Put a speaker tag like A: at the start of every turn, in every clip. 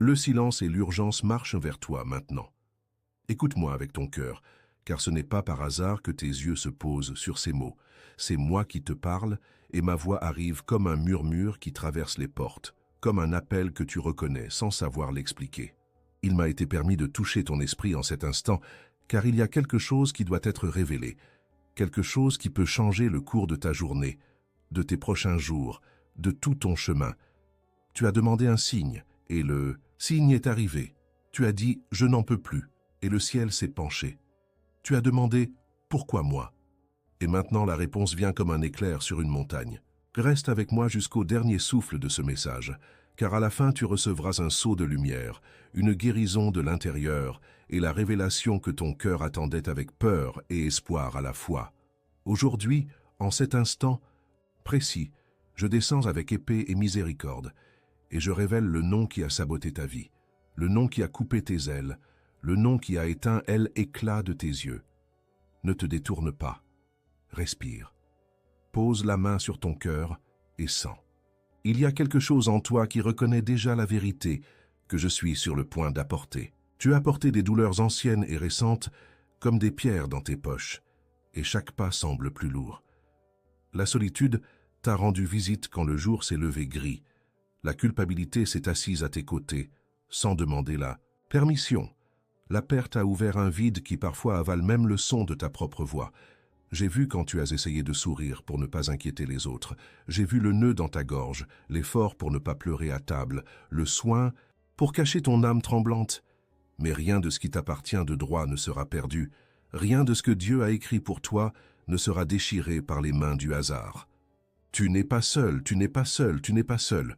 A: Le silence et l'urgence marchent vers toi maintenant. Écoute-moi avec ton cœur, car ce n'est pas par hasard que tes yeux se posent sur ces mots. C'est moi qui te parle, et ma voix arrive comme un murmure qui traverse les portes, comme un appel que tu reconnais sans savoir l'expliquer. Il m'a été permis de toucher ton esprit en cet instant, car il y a quelque chose qui doit être révélé, quelque chose qui peut changer le cours de ta journée, de tes prochains jours, de tout ton chemin. Tu as demandé un signe, et le signe est arrivé. Tu as dit « je n'en peux plus », et le ciel s'est penché. Tu as demandé « pourquoi moi ?» Et maintenant la réponse vient comme un éclair sur une montagne. Reste avec moi jusqu'au dernier souffle de ce message, car à la fin tu recevras un seau de lumière, une guérison de l'intérieur et la révélation que ton cœur attendait avec peur et espoir à la fois. Aujourd'hui, en cet instant précis, je descends avec épée et miséricorde, et je révèle le nom qui a saboté ta vie, le nom qui a coupé tes ailes, le nom qui a éteint l'éclat de tes yeux. Ne te détourne pas. Respire. Pose la main sur ton cœur et sens. Il y a quelque chose en toi qui reconnaît déjà la vérité que je suis sur le point d'apporter. Tu as porté des douleurs anciennes et récentes comme des pierres dans tes poches, et chaque pas semble plus lourd. La solitude t'a rendu visite quand le jour s'est levé gris. La culpabilité s'est assise à tes côtés, sans demander la permission. La perte a ouvert un vide qui parfois avale même le son de ta propre voix. J'ai vu quand tu as essayé de sourire pour ne pas inquiéter les autres. J'ai vu le nœud dans ta gorge, l'effort pour ne pas pleurer à table, le soin pour cacher ton âme tremblante. Mais rien de ce qui t'appartient de droit ne sera perdu. Rien de ce que Dieu a écrit pour toi ne sera déchiré par les mains du hasard. Tu n'es pas seul, tu n'es pas seul, tu n'es pas seul.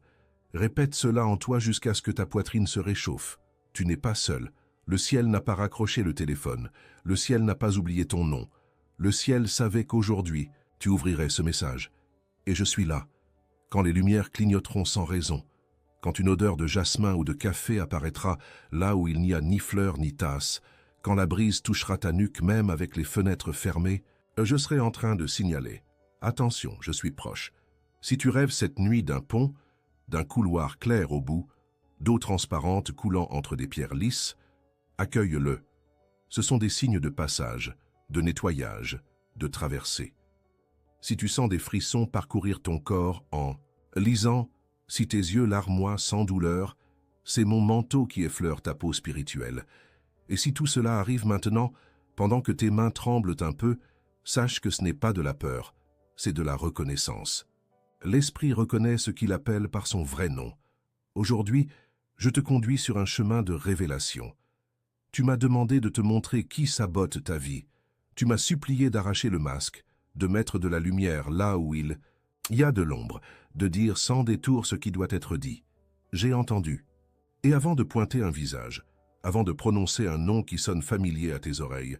A: Répète cela en toi jusqu'à ce que ta poitrine se réchauffe. Tu n'es pas seul. Le ciel n'a pas raccroché le téléphone. Le ciel n'a pas oublié ton nom. Le ciel savait qu'aujourd'hui, tu ouvrirais ce message. Et je suis là, quand les lumières clignoteront sans raison, quand une odeur de jasmin ou de café apparaîtra là où il n'y a ni fleurs ni tasses, quand la brise touchera ta nuque même avec les fenêtres fermées, je serai en train de signaler. Attention, je suis proche. Si tu rêves cette nuit d'un pont, d'un couloir clair au bout, d'eau transparente coulant entre des pierres lisses, accueille-le. Ce sont des signes de passage, de nettoyage, de traversée. Si tu sens des frissons parcourir ton corps en lisant, si tes yeux larmoient sans douleur, c'est mon manteau qui effleure ta peau spirituelle. Et si tout cela arrive maintenant, pendant que tes mains tremblent un peu, sache que ce n'est pas de la peur, c'est de la reconnaissance. L'esprit reconnaît ce qu'il appelle par son vrai nom. Aujourd'hui, je te conduis sur un chemin de révélation. Tu m'as demandé de te montrer qui sabote ta vie. Tu m'as supplié d'arracher le masque, de mettre de la lumière là où il y a de l'ombre, de dire sans détour ce qui doit être dit. J'ai entendu. Et avant de pointer un visage, avant de prononcer un nom qui sonne familier à tes oreilles,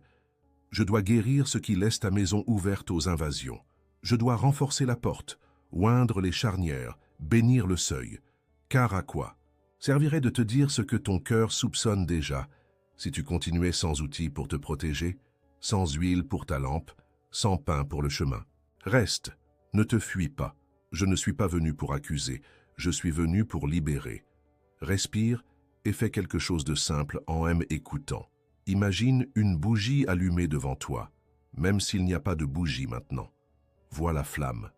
A: je dois guérir ce qui laisse ta maison ouverte aux invasions. Je dois renforcer la porte, oindre les charnières, bénir le seuil. Car à quoi servirait de te dire ce que ton cœur soupçonne déjà, si tu continuais sans outils pour te protéger, sans huile pour ta lampe, sans pain pour le chemin. Reste, ne te fuis pas. Je ne suis pas venu pour accuser, je suis venu pour libérer. Respire et fais quelque chose de simple en écoutant. Imagine une bougie allumée devant toi, même s'il n'y a pas de bougie maintenant. Vois la flamme.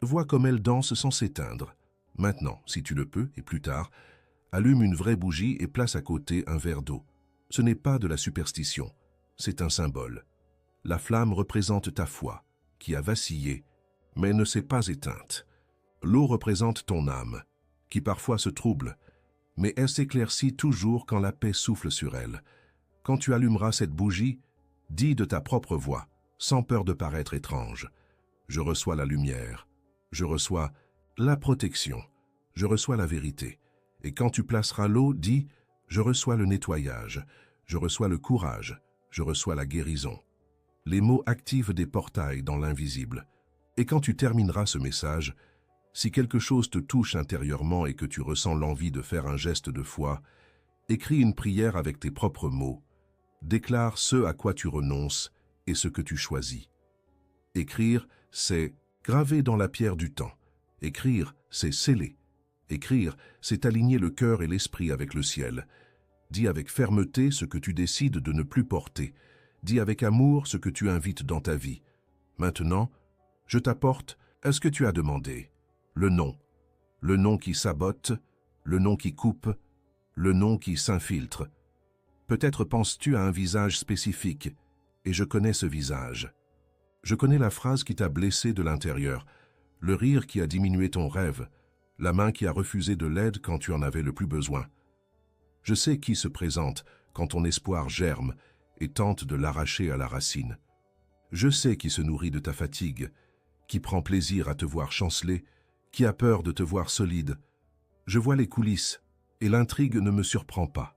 A: Vois comme elle danse sans s'éteindre. Maintenant, si tu le peux, et plus tard, allume une vraie bougie et place à côté un verre d'eau. Ce n'est pas de la superstition, c'est un symbole. La flamme représente ta foi, qui a vacillé, mais ne s'est pas éteinte. L'eau représente ton âme, qui parfois se trouble, mais elle s'éclaircit toujours quand la paix souffle sur elle. Quand tu allumeras cette bougie, dis de ta propre voix, sans peur de paraître étrange. Je reçois la lumière, je reçois la protection, je reçois la vérité. Et quand tu placeras l'eau, dis, je reçois le nettoyage, je reçois le courage, je reçois la guérison. Les mots activent des portails dans l'invisible. Et quand tu termineras ce message, si quelque chose te touche intérieurement et que tu ressens l'envie de faire un geste de foi, écris une prière avec tes propres mots. Déclare ce à quoi tu renonces et ce que tu choisis. Écrire, c'est graver dans la pierre du temps. Écrire, c'est sceller. Écrire, c'est aligner le cœur et l'esprit avec le ciel. Dis avec fermeté ce que tu décides de ne plus porter. Dis avec amour ce que tu invites dans ta vie. Maintenant, je t'apporte ce que tu as demandé. Le nom qui sabote, le nom qui coupe, le nom qui s'infiltre. Peut-être penses-tu à un visage spécifique, et je connais ce visage. Je connais la phrase qui t'a blessé de l'intérieur, le rire qui a diminué ton rêve, la main qui a refusé de l'aide quand tu en avais le plus besoin. Je sais qui se présente quand ton espoir germe et tente de l'arracher à la racine. Je sais qui se nourrit de ta fatigue, qui prend plaisir à te voir chanceler, qui a peur de te voir solide. Je vois les coulisses, et l'intrigue ne me surprend pas.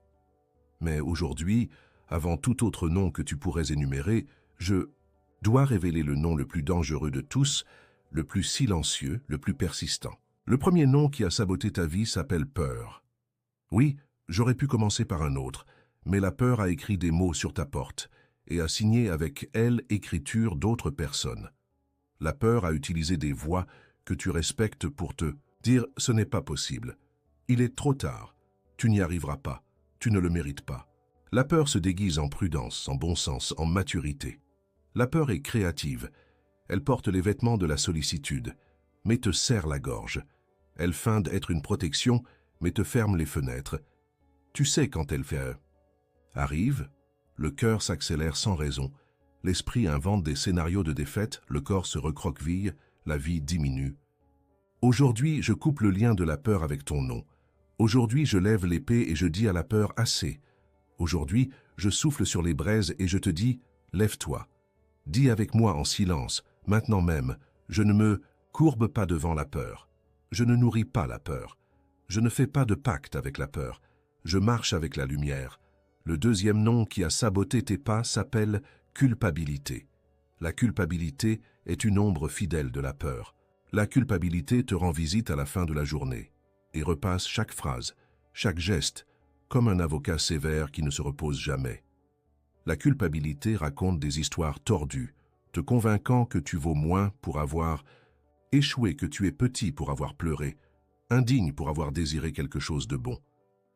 A: Mais aujourd'hui, avant tout autre nom que tu pourrais énumérer, je dois révéler le nom le plus dangereux de tous, le plus silencieux, le plus persistant. Le premier nom qui a saboté ta vie s'appelle peur. Oui, j'aurais pu commencer par un autre, mais la peur a écrit des mots sur ta porte et a signé avec elle écriture d'autres personnes. La peur a utilisé des voix que tu respectes pour te dire « ce n'est pas possible ». Il est trop tard, tu n'y arriveras pas, tu ne le mérites pas. La peur se déguise en prudence, en bon sens, en maturité. La peur est créative, elle porte les vêtements de la sollicitude, mais te serre la gorge. Elle feint être une protection, mais te ferme les fenêtres. Tu sais quand elle fait arrive, le cœur s'accélère sans raison, l'esprit invente des scénarios de défaite, le corps se recroqueville, la vie diminue. Aujourd'hui, je coupe le lien de la peur avec ton nom. Aujourd'hui, je lève l'épée et je dis à la peur « assez ». Aujourd'hui, je souffle sur les braises et je te dis « lève-toi ». Dis avec moi en silence, maintenant même, je ne me courbe pas devant la peur. Je ne nourris pas la peur. Je ne fais pas de pacte avec la peur. Je marche avec la lumière. Le deuxième nom qui a saboté tes pas s'appelle culpabilité. La culpabilité est une ombre fidèle de la peur. La culpabilité te rend visite à la fin de la journée et repasse chaque phrase, chaque geste, comme un avocat sévère qui ne se repose jamais. La culpabilité raconte des histoires tordues, te convainquant que tu vaux moins pour avoir échoué, que tu es petit pour avoir pleuré, indigne pour avoir désiré quelque chose de bon.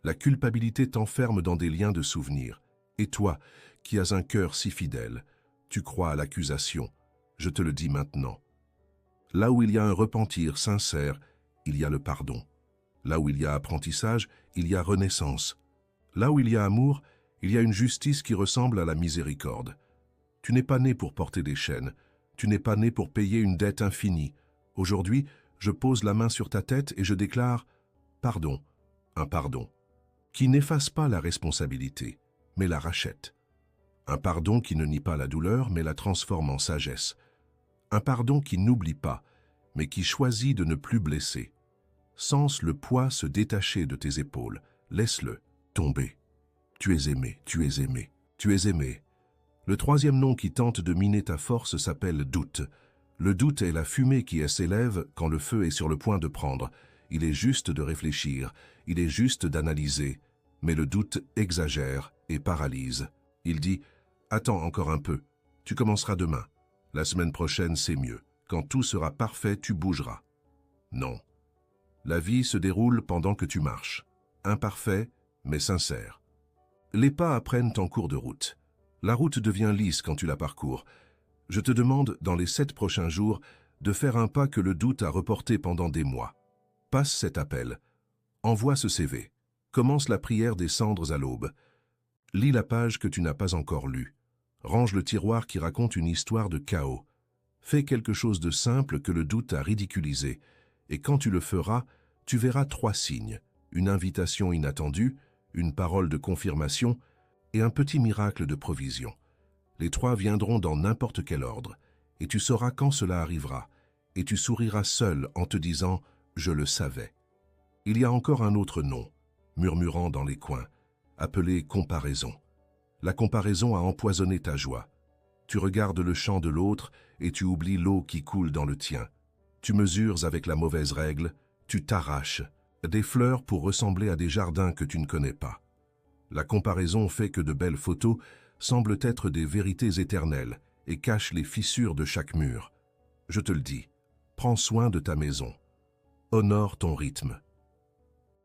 A: La culpabilité t'enferme dans des liens de souvenirs. Et toi, qui as un cœur si fidèle, tu crois à l'accusation. Je te le dis maintenant. Là où il y a un repentir sincère, il y a le pardon. Là où il y a apprentissage, il y a renaissance. Là où il y a amour, il y a une justice qui ressemble à la miséricorde. Tu n'es pas né pour porter des chaînes. Tu n'es pas né pour payer une dette infinie. Aujourd'hui, je pose la main sur ta tête et je déclare « pardon », un pardon, qui n'efface pas la responsabilité, mais la rachète. Un pardon qui ne nie pas la douleur, mais la transforme en sagesse. Un pardon qui n'oublie pas, mais qui choisit de ne plus blesser. Sens le poids se détacher de tes épaules. Laisse-le tomber. Tu es aimé, tu es aimé, tu es aimé. Le troisième nom qui tente de miner ta force s'appelle doute. Le doute est la fumée qui s'élève quand le feu est sur le point de prendre. Il est juste de réfléchir, il est juste d'analyser, mais le doute exagère et paralyse. Il dit « Attends encore un peu, tu commenceras demain. La semaine prochaine, c'est mieux. Quand tout sera parfait, tu bougeras. » Non. La vie se déroule pendant que tu marches. Imparfait, mais sincère. Les pas apprennent en cours de route. La route devient lisse quand tu la parcours. Je te demande, dans les 7 prochains jours, de faire un pas que le doute a reporté pendant des mois. Passe cet appel. Envoie ce CV. Commence la prière des cendres à l'aube. Lis la page que tu n'as pas encore lue. Range le tiroir qui raconte une histoire de chaos. Fais quelque chose de simple que le doute a ridiculisé. Et quand tu le feras, tu verras 3 signes. Une invitation inattendue, une parole de confirmation et un petit miracle de provision. Les 3 viendront dans n'importe quel ordre, et tu sauras quand cela arrivera, et tu souriras seul en te disant « je le savais ». Il y a encore un autre nom, murmurant dans les coins, appelé comparaison. La comparaison a empoisonné ta joie. Tu regardes le champ de l'autre et tu oublies l'eau qui coule dans le tien. Tu mesures avec la mauvaise règle, tu t'arraches des fleurs pour ressembler à des jardins que tu ne connais pas. La comparaison fait que de belles photos semblent être des vérités éternelles et cachent les fissures de chaque mur. Je te le dis, prends soin de ta maison. Honore ton rythme.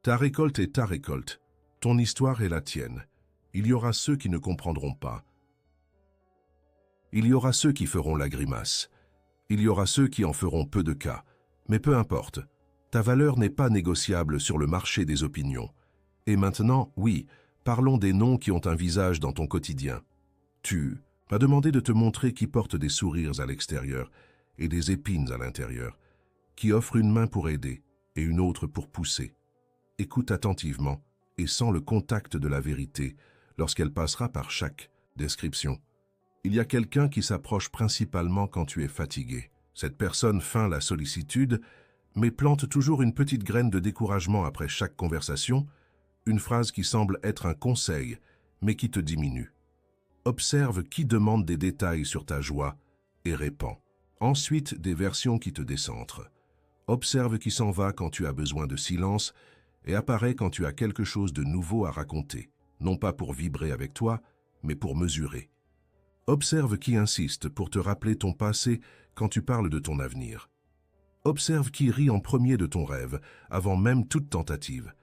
A: Ta récolte est ta récolte. Ton histoire est la tienne. Il y aura ceux qui ne comprendront pas. Il y aura ceux qui feront la grimace. Il y aura ceux qui en feront peu de cas. Mais peu importe. Ta valeur n'est pas négociable sur le marché des opinions. Et maintenant, oui, parlons des noms qui ont un visage dans ton quotidien. Tu m'as demandé de te montrer qui porte des sourires à l'extérieur et des épines à l'intérieur, qui offre une main pour aider et une autre pour pousser. Écoute attentivement et sens le contact de la vérité lorsqu'elle passera par chaque description. Il y a quelqu'un qui s'approche principalement quand tu es fatigué. Cette personne feint la sollicitude, mais plante toujours une petite graine de découragement après chaque conversation, une phrase qui semble être un conseil, mais qui te diminue. Observe qui demande des détails sur ta joie et répand. Ensuite, des versions qui te décentrent. Observe qui s'en va quand tu as besoin de silence et apparaît quand tu as quelque chose de nouveau à raconter, non pas pour vibrer avec toi, mais pour mesurer. Observe qui insiste pour te rappeler ton passé quand tu parles de ton avenir. Observe qui rit en premier de ton rêve, avant même toute tentative.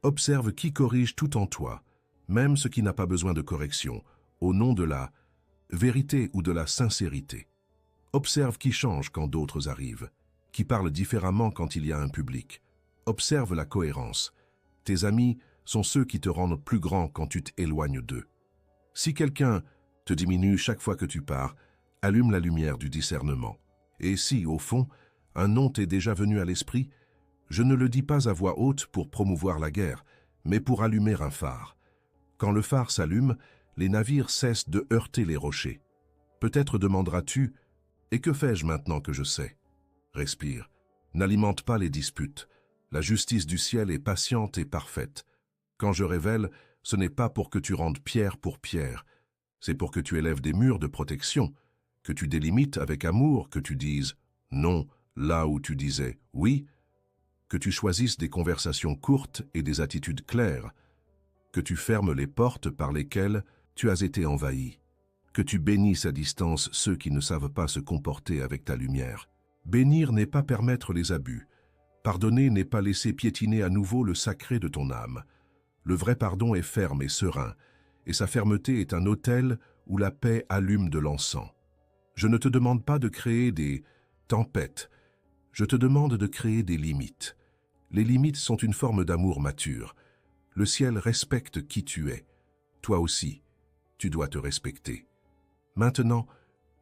A: Observe qui corrige tout en toi, même ce qui n'a pas besoin de correction, au nom de la vérité ou de la sincérité. Observe qui change quand d'autres arrivent, qui parle différemment quand il y a un public. Observe la cohérence. Tes amis sont ceux qui te rendent plus grand quand tu t'éloignes d'eux. Si quelqu'un te diminue chaque fois que tu pars, allume la lumière du discernement. Et si, au fond, un nom t'est déjà venu à l'esprit, je ne le dis pas à voix haute pour promouvoir la guerre, mais pour allumer un phare. Quand le phare s'allume, les navires cessent de heurter les rochers. Peut-être demanderas-tu « Et que fais-je maintenant que je sais ?» Respire. N'alimente pas les disputes. La justice du ciel est patiente et parfaite. Quand je révèle, ce n'est pas pour que tu rendes pierre pour pierre. C'est pour que tu élèves des murs de protection, que tu délimites avec amour, que tu dises « non » là où tu disais « oui », que tu choisisses des conversations courtes et des attitudes claires, que tu fermes les portes par lesquelles tu as été envahi, que tu bénisses à distance ceux qui ne savent pas se comporter avec ta lumière. Bénir n'est pas permettre les abus. Pardonner n'est pas laisser piétiner à nouveau le sacré de ton âme. Le vrai pardon est ferme et serein, et sa fermeté est un autel où la paix allume de l'encens. Je ne te demande pas de créer des tempêtes, je te demande de créer des limites. Les limites sont une forme d'amour mature. Le ciel respecte qui tu es. Toi aussi, tu dois te respecter. Maintenant,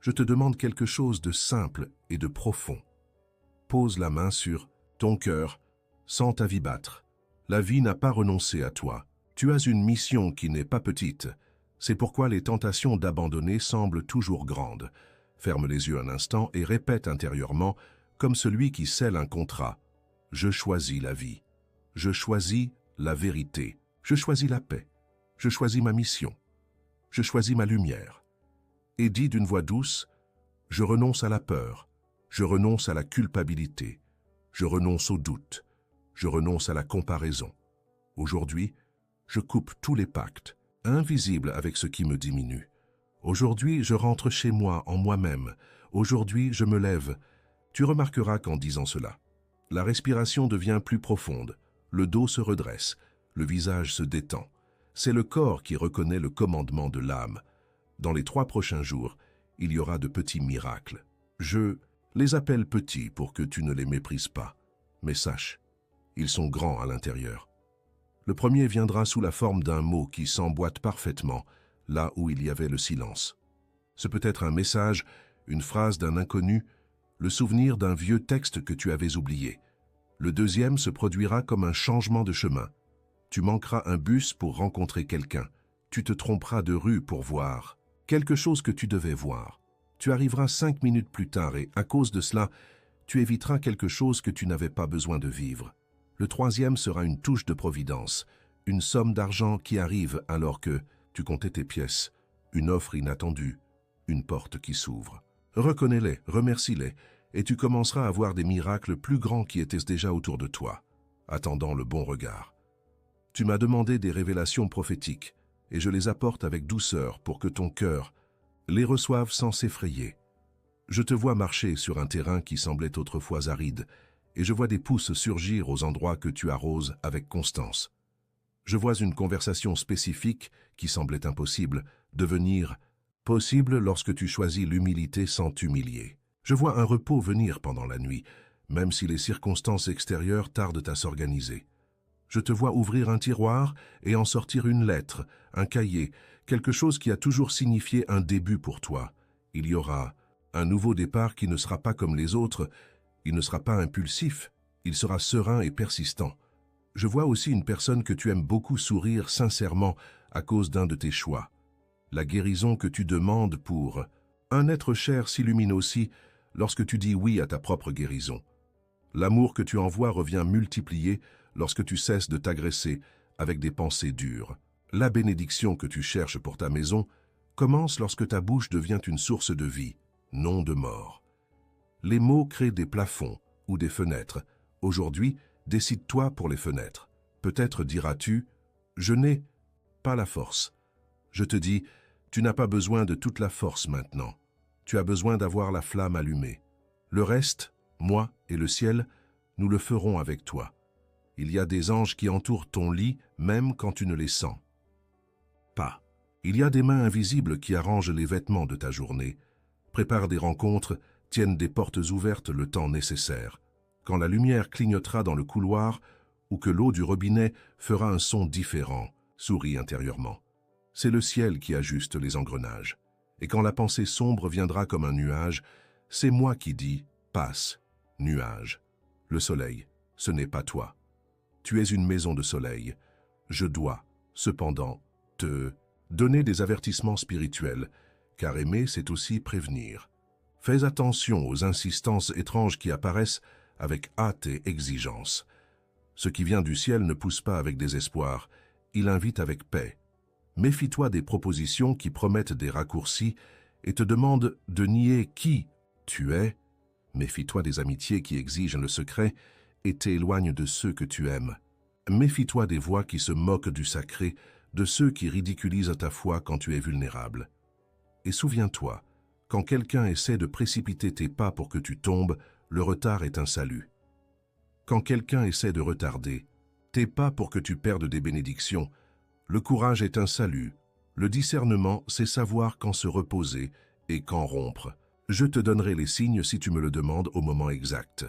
A: je te demande quelque chose de simple et de profond. Pose la main sur ton cœur, sens ta vie battre. La vie n'a pas renoncé à toi. Tu as une mission qui n'est pas petite. C'est pourquoi les tentations d'abandonner semblent toujours grandes. Ferme les yeux un instant et répète intérieurement, comme celui qui scelle un contrat. Je choisis la vie. Je choisis la vérité. Je choisis la paix. Je choisis ma mission. Je choisis ma lumière. Et dis d'une voix douce, je renonce à la peur. Je renonce à la culpabilité. Je renonce au doute. Je renonce à la comparaison. Aujourd'hui, je coupe tous les pactes, invisibles avec ce qui me diminue. Aujourd'hui, je rentre chez moi, en moi-même. Aujourd'hui, je me lève. Tu remarqueras qu'en disant cela, la respiration devient plus profonde, le dos se redresse, le visage se détend. C'est le corps qui reconnaît le commandement de l'âme. Dans les 3 prochains jours, il y aura de petits miracles. Je les appelle petits pour que tu ne les méprises pas. Mais sache, ils sont grands à l'intérieur. Le premier viendra sous la forme d'un mot qui s'emboîte parfaitement, là où il y avait le silence. Ce peut être un message, une phrase d'un inconnu, le souvenir d'un vieux texte que tu avais oublié. Le deuxième se produira comme un changement de chemin. Tu manqueras un bus pour rencontrer quelqu'un. Tu te tromperas de rue pour voir quelque chose que tu devais voir. Tu arriveras 5 minutes plus tard et, à cause de cela, tu éviteras quelque chose que tu n'avais pas besoin de vivre. Le troisième sera une touche de providence, une somme d'argent qui arrive alors que tu comptais tes pièces, une offre inattendue, une porte qui s'ouvre. Reconnais-les, remercie-les, et tu commenceras à voir des miracles plus grands qui étaient déjà autour de toi, attendant le bon regard. Tu m'as demandé des révélations prophétiques, et je les apporte avec douceur pour que ton cœur les reçoive sans s'effrayer. Je te vois marcher sur un terrain qui semblait autrefois aride, et je vois des pousses surgir aux endroits que tu arroses avec constance. Je vois une conversation spécifique qui semblait impossible devenir possible lorsque tu choisis l'humilité sans t'humilier. Je vois un repos venir pendant la nuit, même si les circonstances extérieures tardent à s'organiser. Je te vois ouvrir un tiroir et en sortir une lettre, un cahier, quelque chose qui a toujours signifié un début pour toi. Il y aura un nouveau départ qui ne sera pas comme les autres, il ne sera pas impulsif, il sera serein et persistant. Je vois aussi une personne que tu aimes beaucoup sourire sincèrement à cause d'un de tes choix. La guérison que tu demandes pour un être cher s'illumine aussi lorsque tu dis oui à ta propre guérison. L'amour que tu envoies revient multiplié lorsque tu cesses de t'agresser avec des pensées dures. La bénédiction que tu cherches pour ta maison commence lorsque ta bouche devient une source de vie, non de mort. Les mots créent des plafonds ou des fenêtres. Aujourd'hui, décide-toi pour les fenêtres. Peut-être diras-tu « Je n'ai pas la force ». Je te dis « Tu n'as pas besoin de toute la force maintenant. Tu as besoin d'avoir la flamme allumée. Le reste, moi et le ciel, nous le ferons avec toi. Il y a des anges qui entourent ton lit même quand tu ne les sens pas. Il y a des mains invisibles qui arrangent les vêtements de ta journée, préparent des rencontres, tiennent des portes ouvertes le temps nécessaire. Quand la lumière clignotera dans le couloir ou que l'eau du robinet fera un son différent, souris intérieurement. C'est le ciel qui ajuste les engrenages. Et quand la pensée sombre viendra comme un nuage, c'est moi qui dis « passe, nuage ». Le soleil, ce n'est pas toi. Tu es une maison de soleil. Je dois, cependant, te donner des avertissements spirituels, car aimer, c'est aussi prévenir. Fais attention aux insistances étranges qui apparaissent avec hâte et exigence. Ce qui vient du ciel ne pousse pas avec désespoir, il invite avec paix. Méfie-toi des propositions qui promettent des raccourcis et te demandent de nier qui tu es. Méfie-toi des amitiés qui exigent le secret et t'éloignent de ceux que tu aimes. Méfie-toi des voix qui se moquent du sacré, de ceux qui ridiculisent ta foi quand tu es vulnérable. Et souviens-toi, quand quelqu'un essaie de précipiter tes pas pour que tu tombes, le retard est un salut. Quand quelqu'un essaie de retarder tes pas pour que tu perdes des bénédictions, le courage est un salut. Le discernement, c'est savoir quand se reposer et quand rompre. Je te donnerai les signes si tu me le demandes au moment exact.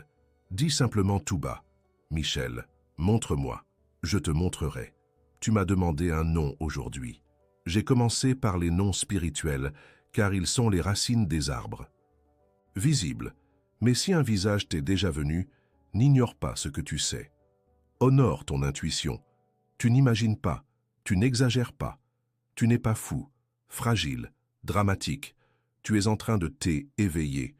A: Dis simplement tout bas. Michel, montre-moi. Je te montrerai. Tu m'as demandé un nom aujourd'hui. J'ai commencé par les noms spirituels, car ils sont les racines des arbres. Visible, mais si un visage t'est déjà venu, n'ignore pas ce que tu sais. Honore ton intuition. Tu n'imagines pas, tu n'exagères pas. Tu n'es pas fou, fragile, dramatique. Tu es en train de t'éveiller.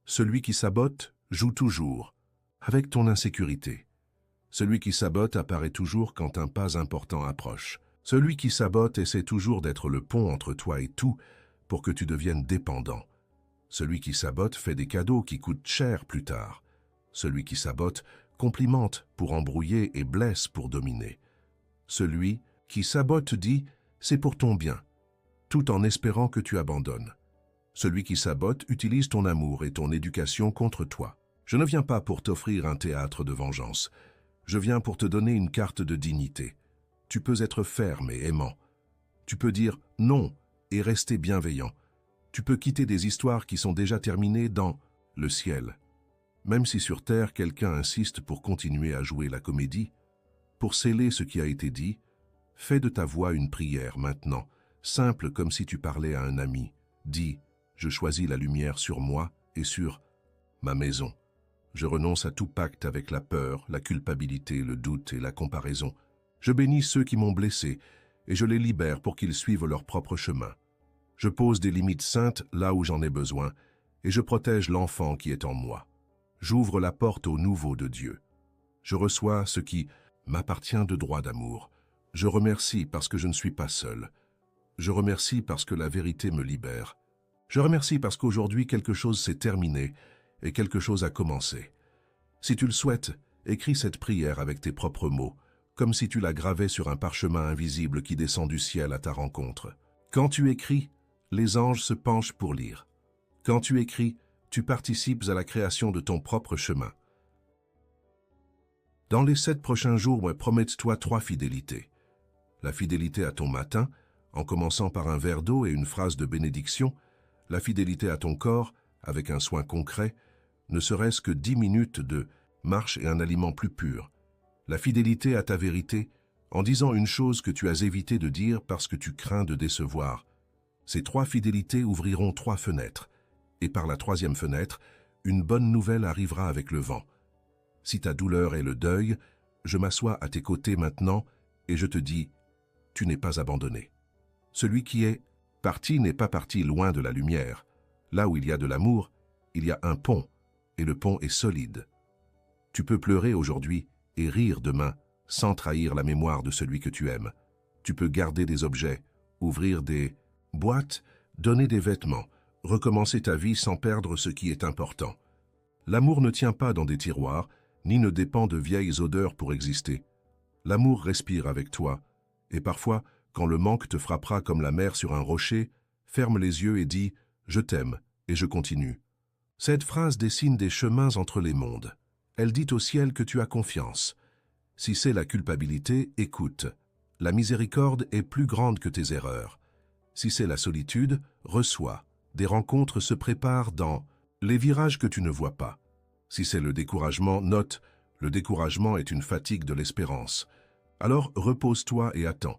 A: Celui qui sabote joue toujours, avec ton insécurité. Celui qui sabote apparaît toujours quand un pas important approche. Celui qui sabote essaie toujours d'être le pont entre toi et tout pour que tu deviennes dépendant. Celui qui sabote fait des cadeaux qui coûtent cher plus tard. Celui qui sabote complimente pour embrouiller et blesse pour dominer. Celui qui sabote dit « c'est pour ton bien », tout en espérant que tu abandonnes. Celui qui sabote utilise ton amour et ton éducation contre toi. Je ne viens pas pour t'offrir un théâtre de vengeance. Je viens pour te donner une carte de dignité. Tu peux être ferme et aimant. Tu peux dire non et rester bienveillant. Tu peux quitter des histoires qui sont déjà terminées dans le ciel. Même si sur terre quelqu'un insiste pour continuer à jouer la comédie, pour sceller ce qui a été dit, fais de ta voix une prière maintenant, simple comme si tu parlais à un ami. Dis, je choisis la lumière sur moi et sur ma maison. Je renonce à tout pacte avec la peur, la culpabilité, le doute et la comparaison. Je bénis ceux qui m'ont blessé et je les libère pour qu'ils suivent leur propre chemin. Je pose des limites saintes là où j'en ai besoin et je protège l'enfant qui est en moi. J'ouvre la porte au nouveau de Dieu. Je reçois ce qui m'appartient de droit d'amour. Je remercie parce que je ne suis pas seul. Je remercie parce que la vérité me libère. Je remercie parce qu'aujourd'hui quelque chose s'est terminé et quelque chose a commencé. Si tu le souhaites, écris cette prière avec tes propres mots, comme si tu la gravais sur un parchemin invisible qui descend du ciel à ta rencontre. Quand tu écris, les anges se penchent pour lire. Quand tu écris, tu participes à la création de ton propre chemin. Dans les 7 prochains jours, promets-toi 3 fidélités. La fidélité à ton matin, en commençant par un verre d'eau et une phrase de bénédiction, la fidélité à ton corps, avec un soin concret, ne serait-ce que 10 minutes de marche et un aliment plus pur. La fidélité à ta vérité, en disant une chose que tu as évité de dire parce que tu crains de décevoir. Ces 3 fidélités ouvriront 3 fenêtres, et par la 3e fenêtre, une bonne nouvelle arrivera avec le vent. Si ta douleur est le deuil, je m'assois à tes côtés maintenant et je te dis, tu n'es pas abandonné. Celui qui est parti n'est pas parti loin de la lumière. Là où il y a de l'amour, il y a un pont, et le pont est solide. Tu peux pleurer aujourd'hui et rire demain, sans trahir la mémoire de celui que tu aimes. Tu peux garder des objets, ouvrir des boîtes, donner des vêtements, recommencer ta vie sans perdre ce qui est important. L'amour ne tient pas dans des tiroirs, ni ne dépend de vieilles odeurs pour exister. L'amour respire avec toi, et parfois, quand le manque te frappera comme la mer sur un rocher, ferme les yeux et dis « Je t'aime » et je continue. Cette phrase dessine des chemins entre les mondes. Elle dit au ciel que tu as confiance. Si c'est la culpabilité, écoute. La miséricorde est plus grande que tes erreurs. Si c'est la solitude, reçois. Des rencontres se préparent dans les virages que tu ne vois pas. Si c'est le découragement, note, le découragement est une fatigue de l'espérance. Alors repose-toi et attends.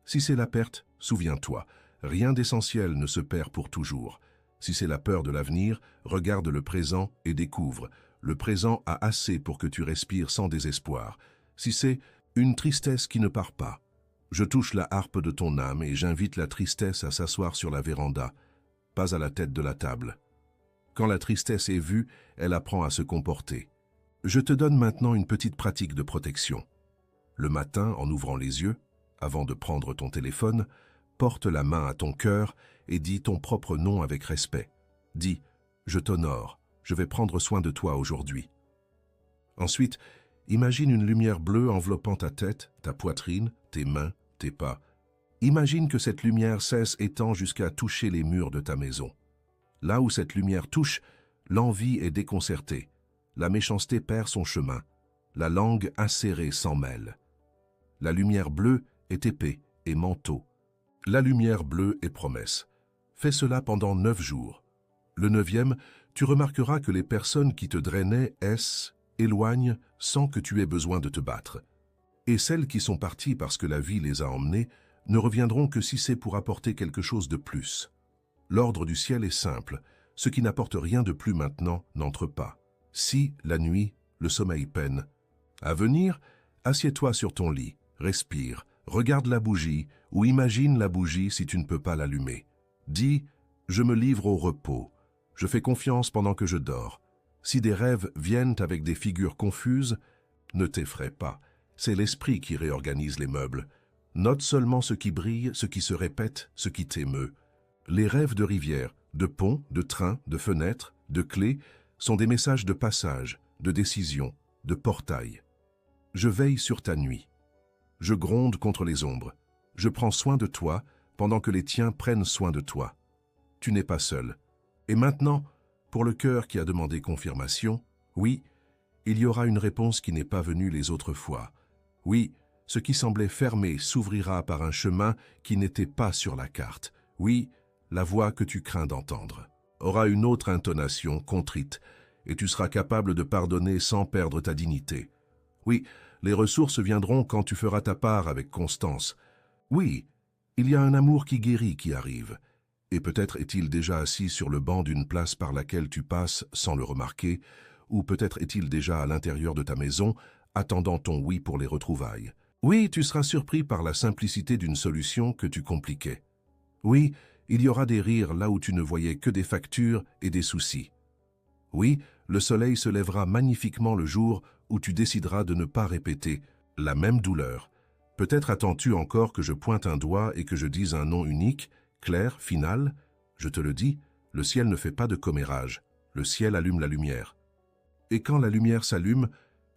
A: Si c'est la perte, souviens-toi, rien d'essentiel ne se perd pour toujours. Si c'est la peur de l'avenir, regarde le présent et découvre. Le présent a assez pour que tu respires sans désespoir. Si c'est une tristesse qui ne part pas, je touche la harpe de ton âme et j'invite la tristesse à s'asseoir sur la véranda, pas à la tête de la table. Quand la tristesse est vue, elle apprend à se comporter. Je te donne maintenant une petite pratique de protection. Le matin, en ouvrant les yeux, avant de prendre ton téléphone, porte la main à ton cœur et dis ton propre nom avec respect. Dis « Je t'honore, je vais prendre soin de toi aujourd'hui ». Ensuite, imagine une lumière bleue enveloppant ta tête, ta poitrine, tes mains, tes pas. Imagine que cette lumière cesse et tend jusqu'à toucher les murs de ta maison. Là où cette lumière touche, l'envie est déconcertée. La méchanceté perd son chemin. La langue acérée s'en mêle. La lumière bleue est épée et manteau. La lumière bleue est promesse. Fais cela pendant 9 jours. Le 9e, tu remarqueras que les personnes qui te drainaient éloignent sans que tu aies besoin de te battre. Et celles qui sont parties parce que la vie les a emmenées ne reviendront que si c'est pour apporter quelque chose de plus. L'ordre du ciel est simple. Ce qui n'apporte rien de plus maintenant n'entre pas. Si, la nuit, le sommeil peine. À venir, assieds-toi sur ton lit, respire, regarde la bougie ou imagine la bougie si tu ne peux pas l'allumer. Dis « Je me livre au repos. Je fais confiance pendant que je dors. » Si des rêves viennent avec des figures confuses, ne t'effraie pas. C'est l'esprit qui réorganise les meubles. Note seulement ce qui brille, ce qui se répète, ce qui t'émeut. Les rêves de rivière, de pont, de train, de fenêtre, de clés sont des messages de passage, de décision, de portail. Je veille sur ta nuit. Je gronde contre les ombres. Je prends soin de toi pendant que les tiens prennent soin de toi. Tu n'es pas seul. Et maintenant, pour le cœur qui a demandé confirmation, oui, il y aura une réponse qui n'est pas venue les autres fois. Oui, ce qui semblait fermé s'ouvrira par un chemin qui n'était pas sur la carte. Oui, la voix que tu crains d'entendre aura une autre intonation contrite et tu seras capable de pardonner sans perdre ta dignité. Oui, les ressources viendront quand tu feras ta part avec constance. Oui, il y a un amour qui guérit qui arrive. Et peut-être est-il déjà assis sur le banc d'une place par laquelle tu passes sans le remarquer, ou peut-être est-il déjà à l'intérieur de ta maison, attendant ton oui pour les retrouvailles. Oui, tu seras surpris par la simplicité d'une solution que tu compliquais. Oui, il y aura des rires là où tu ne voyais que des factures et des soucis. Oui, le soleil se lèvera magnifiquement le jour où tu décideras de ne pas répéter la même douleur. Peut-être attends-tu encore que je pointe un doigt et que je dise un nom unique, clair, final. Je te le dis, le ciel ne fait pas de commérage. Le ciel allume la lumière. Et quand la lumière s'allume,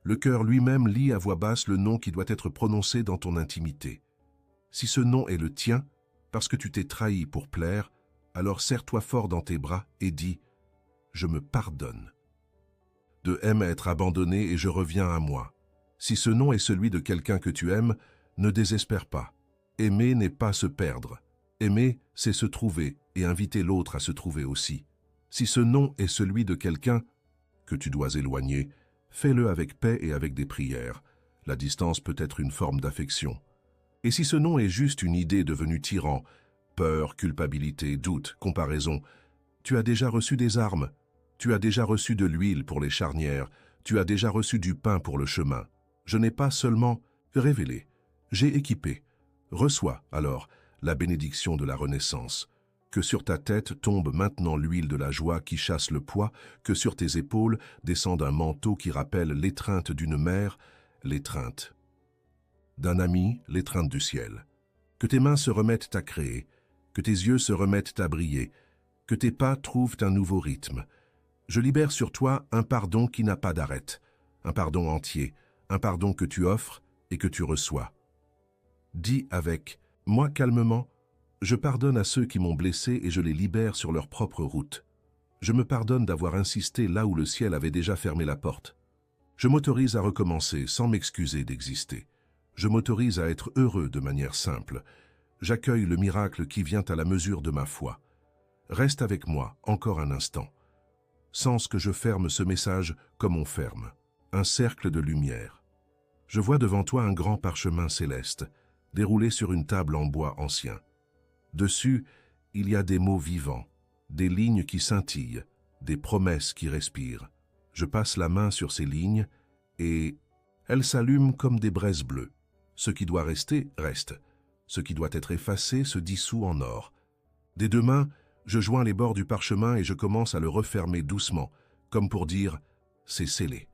A: le cœur lui-même lit à voix basse le nom qui doit être prononcé dans ton intimité. Si ce nom est le tien, parce que tu t'es trahi pour plaire, alors serre-toi fort dans tes bras et dis « Je me pardonne ». De M à être abandonné et je reviens à moi. Si ce nom est celui de quelqu'un que tu aimes, ne désespère pas. Aimer n'est pas se perdre. Aimer, c'est se trouver et inviter l'autre à se trouver aussi. Si ce nom est celui de quelqu'un que tu dois éloigner, fais-le avec paix et avec des prières. La distance peut être une forme d'affection. Et si ce nom est juste une idée devenue tyran, peur, culpabilité, doute, comparaison, tu as déjà reçu des armes, tu as déjà reçu de l'huile pour les charnières, tu as déjà reçu du pain pour le chemin. Je n'ai pas seulement révélé, j'ai équipé. Reçois, alors, la bénédiction de la renaissance. Que sur ta tête tombe maintenant l'huile de la joie qui chasse le poids, que sur tes épaules descende un manteau qui rappelle l'étreinte d'une mère, l'étreinte d'un ami, l'étreinte du ciel. Que tes mains se remettent à créer, que tes yeux se remettent à briller, que tes pas trouvent un nouveau rythme. Je libère sur toi un pardon qui n'a pas d'arrêt, un pardon entier, un pardon que tu offres et que tu reçois. Dis avec moi calmement, je pardonne à ceux qui m'ont blessé et je les libère sur leur propre route. Je me pardonne d'avoir insisté là où le ciel avait déjà fermé la porte. Je m'autorise à recommencer sans m'excuser d'exister. Je m'autorise à être heureux de manière simple. J'accueille le miracle qui vient à la mesure de ma foi. Reste avec moi encore un instant. Sens que je ferme ce message comme on ferme, un cercle de lumière. Je vois devant toi un grand parchemin céleste, déroulé sur une table en bois ancien. Dessus, il y a des mots vivants, des lignes qui scintillent, des promesses qui respirent. Je passe la main sur ces lignes et elles s'allument comme des braises bleues. Ce qui doit rester, reste. Ce qui doit être effacé se dissout en or. Des deux mains, je joins les bords du parchemin et je commence à le refermer doucement, comme pour dire « c'est scellé ».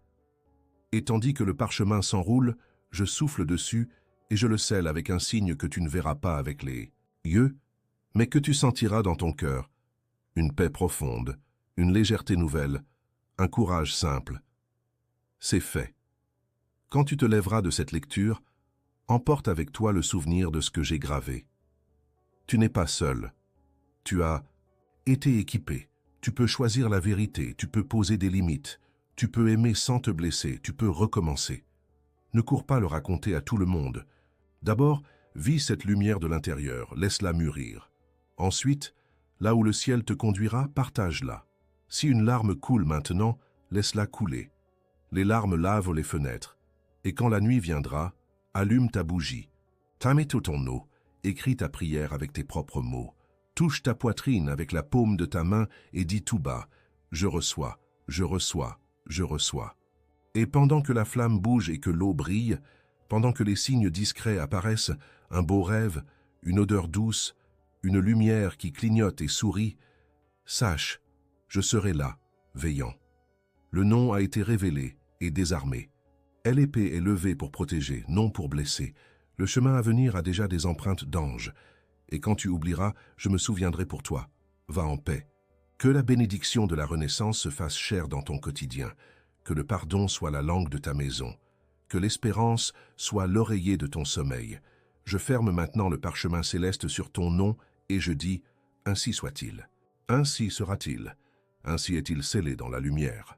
A: Et tandis que le parchemin s'enroule, je souffle dessus et je le scelle avec un signe que tu ne verras pas avec les yeux, mais que tu sentiras dans ton cœur. Une paix profonde, une légèreté nouvelle, un courage simple. C'est fait. Quand tu te lèveras de cette lecture, emporte avec toi le souvenir de ce que j'ai gravé. Tu n'es pas seul. Tu as été équipé. Tu peux choisir la vérité, tu peux poser des limites. Tu peux aimer sans te blesser, tu peux recommencer. Ne cours pas le raconter à tout le monde. D'abord, vis cette lumière de l'intérieur, laisse-la mûrir. Ensuite, là où le ciel te conduira, partage-la. Si une larme coule maintenant, laisse-la couler. Les larmes lavent les fenêtres. Et quand la nuit viendra, allume ta bougie. Tame ton eau, écris ta prière avec tes propres mots. Touche ta poitrine avec la paume de ta main et dis tout bas « Je reçois, je reçois, je reçois ». Et pendant que la flamme bouge et que l'eau brille, pendant que les signes discrets apparaissent, un beau rêve, une odeur douce, une lumière qui clignote et sourit, sache, je serai là, veillant. Le nom a été révélé et désarmé. L'épée est levée pour protéger, non pour blesser. Le chemin à venir a déjà des empreintes d'ange. Et quand tu oublieras, je me souviendrai pour toi. Va en paix. Que la bénédiction de la Renaissance se fasse chère dans ton quotidien. Que le pardon soit la langue de ta maison. Que l'espérance soit l'oreiller de ton sommeil. Je ferme maintenant le parchemin céleste sur ton nom et je dis « Ainsi soit-il. Ainsi sera-t-il. Ainsi est-il scellé dans la lumière. »